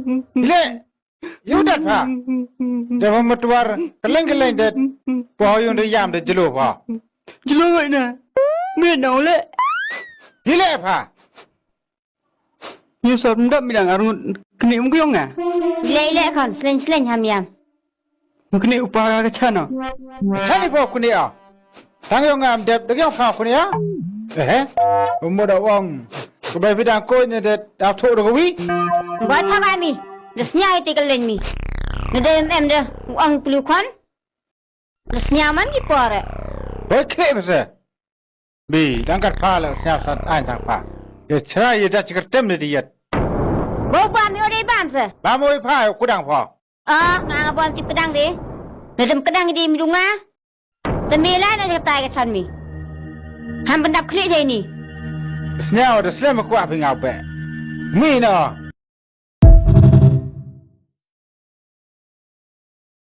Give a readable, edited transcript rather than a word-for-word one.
Le, you that pa. The Mamatuar, Kalangalang that boy on the yam the Jelova. Jelova, me no le. Hile pa. You saw them bilang arun kini mungkin ya? Le kan, selain hamyam. Mungkin upaya ke cana. Chani po kunia. Tangyong am dep the young pa kunia. Umuda wong. Kubai bidang ko ni that after the week. Buat apa mi? Resnya itu kalian mi. Nade dah uang pelukan. Resnya man ki pore. What claims it? B. Dankat pala snapshot and pa. You try you that you can tempt yet. Bawa mi orang bangsa. Bamoy pa kudang pa. Ngah buat si pedang deh. Nadam pedang di mi rumah. Temela nak lepas ke san mi. Ham pendap klik deh ni. Snail the slim quapping out there. Me no,